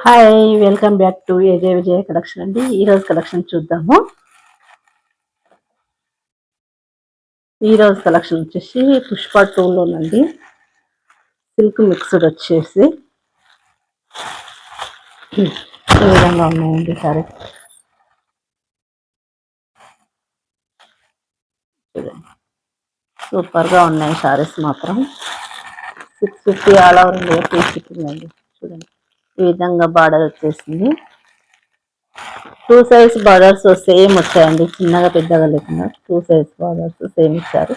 Hi, welcome back to ఏజే Vijaya collection అండి. ఈరోజు collection చూద్దాము. ఈరోజు కలెక్షన్ వచ్చేసి పుష్ప 2లోనండి. సిల్క్ మిక్స్డ్ వచ్చేసి ఈ విధంగా ఉన్నాయండి. సరే చూడండి, సూపర్గా ఉన్నాయి సారీస్ మాత్రం. 650 all over India free shipping అండి. చూడండి, ఈ విధంగా బార్డర్ వచ్చేసింది. 2 సైజ్ బార్డర్స్ సేమ్ వచ్చాయండి, చిన్నగా పెద్దగా లేకుండా 2 సైజ్ బార్డర్స్ సేమ్ ఇచ్చారు.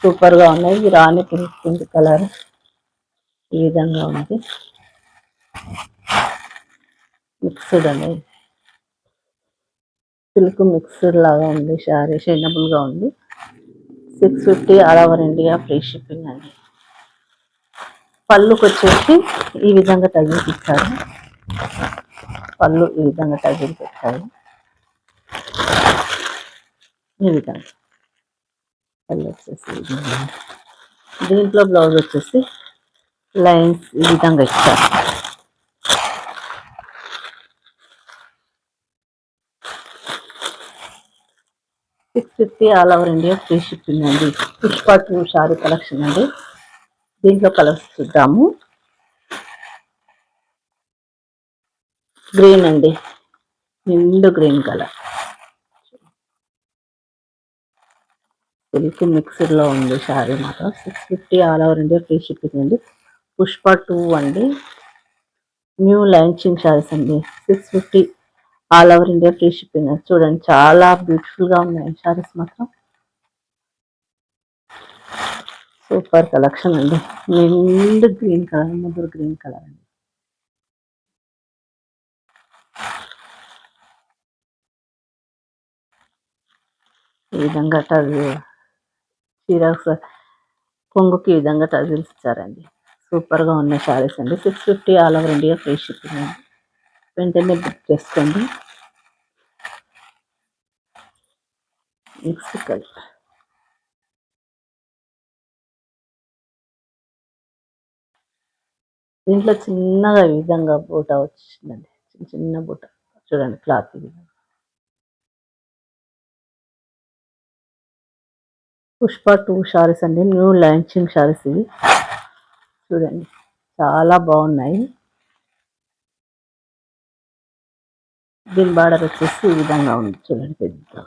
సూపర్గా ఉన్నాయి. ఇది రాణి పింక్ కలర్ ఈ విధంగా ఉంది. మిక్స్డ్ అనేది సిల్క్ మిక్స్డ్ లాగా ఉంది. శారీ షైనబుల్గా ఉంది. 650 all over India free shipping అండి. పళ్ళుకి వచ్చేసి ఈ విధంగా తగిలి ఇచ్చారు. పళ్ళు ఈ విధంగా తగిలి పెట్టారు. ఈ విధంగా పళ్ళు వచ్చేసి దీంట్లో బ్లౌజ్ వచ్చేసి లైన్స్ ఈ విధంగా ఇచ్చారు. $650 all over India free shipping అండి. పుష్ప 2 శారీ కలెక్షన్ అండి. దీంట్లో కలర్స్ చూద్దాము. గ్రీన్ అండి, నిండు గ్రీన్ కలర్. సిల్క్ మిక్స్డ్లో ఉంది శారీ మాత్రం. 650 all over India free shipping అండి. పుష్ప 2 అండి. న్యూ లాంచింగ్ శారీస్ అండి. 650 all over India free shipping. చూడండి, చాలా బ్యూటిఫుల్గా ఉన్నాయి శారీస్ మాత్రం. సూపర్ కలెక్షన్ అండి. నిండు గ్రీన్ కలర్, ముదురు గ్రీన్ కలర్ అండి. ఈ విధంగా చీర కొంగుకి ఈ విధంగా టజిల్స్ ఇచ్చారండి. సూపర్గా ఉన్నాయి శారీస్ అండి. 650 all over India free shipping అండి. వెంటనే బుక్ చేసుకోండి. మిక్స్ కలర్, దీంట్లో చిన్నగా ఈ విధంగా బూట వచ్చిందండి. చిన్న చిన్న బూట చూడండి. క్లాత్ ఇది పుష్ప 2 శారీస్ అండి. న్యూ లాంచింగ్ శారీస్ ఇవి. చూడండి, చాలా బాగున్నాయి. దీని బార్డర్ వచ్చేసి ఈ విధంగా ఉంది. చూడండి, పెద్ద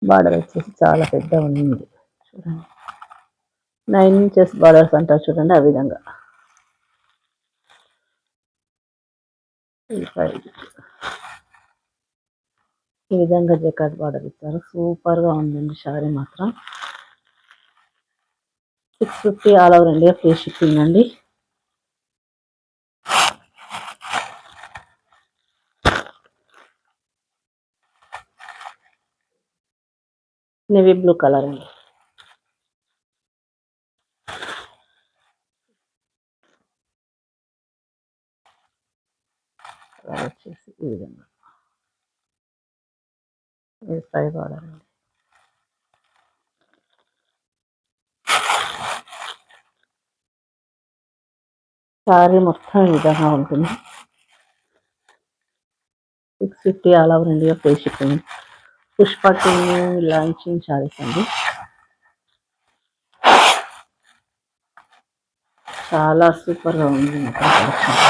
బార్డర్ వచ్చేసి చాలా పెద్ద ఉంది. చూడండి, 9 ఇంచెస్ బార్డర్స్ అంటారు చూడండి, ఆ విధంగా. ఈ విధంగా జకాట్ బార్డర్ ఇచ్చారు. సూపర్గా ఉందండి శారీ మాత్రం. 650 all over India free shipping అండి. నేవీ బ్లూ కలర్ అండి. కలర్ వచ్చేసి ఈ విధంగా పై బార్డర్ అండి. శారీ మొత్తం ఈ విధంగా ఉంటుంది. 650 all over India free shipping. Pushpa 2 launching saris అండి. చాలా సూపర్గా ఉంది మొత్తం collection.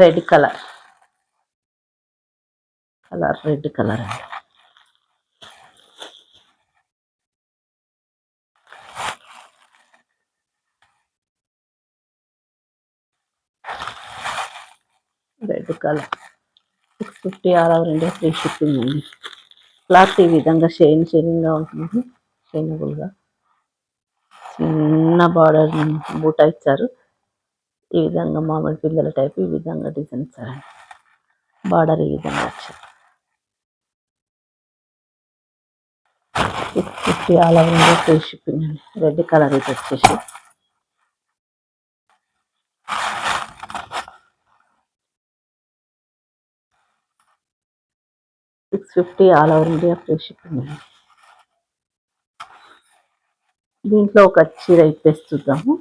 Red colour red colour అండి. Red colour 650 all over India free shipping అండి. క్లాత్ ఈ విధంగా షైనింగ్గా ఉంటుంది. షైనబుల్గా చిన్న బార్డర్ బూట ఇచ్చారు. ఈ విధంగా మామూలు పిల్లల టైప్ ఈ విధంగా డిజైన్ ఇచ్చారండి. బార్డర్ ఈ విధంగా వచ్చారు. 650 all over India free shipping అండి. రెడ్ కలర్ ఇది వచ్చేసి 650 all over India free shipping అండి. దీంట్లో ఒక చీర ఇప్పేసి చూద్దాము.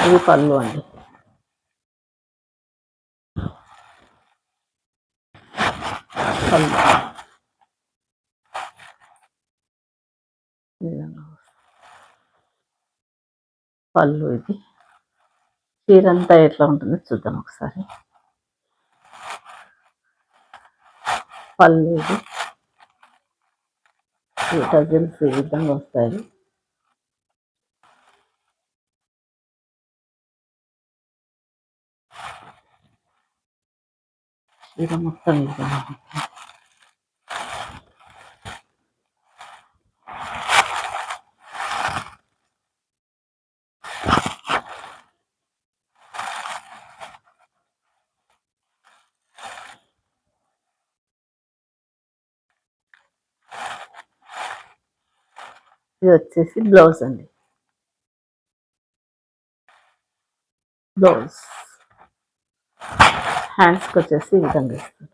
ఇది పళ్ళు అండి. పళ్ళు పళ్ళు ఇది. చీర అంతా ఎట్లా ఉంటుందో చూద్దాం ఒకసారి. పళ్ళు ఇది డజన్స్ ఈ విధంగా వస్తాయి. చీర మొత్తం ఈ విధంగా ఇది వచ్చేసి బ్లౌజ్ అండి. బ్లౌజ్ హ్యాండ్స్కి వచ్చేసి ఈ విధంగా ఇస్తుంది.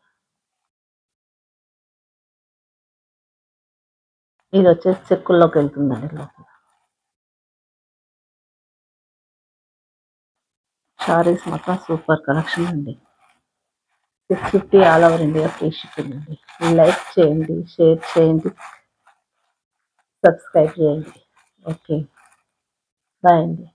ఇది వచ్చేసి చెక్కుల్లోకి వెళ్తుందండి లోపల. శారీస్ మొత్తం సూపర్ కలెక్షన్ అండి. 650 all over India free shipping అండి. లైక్ చేయండి, షేర్ చేయండి, సబ్స్క్రైబ్ చేయండి. ఓకే, బాయ్ అండి.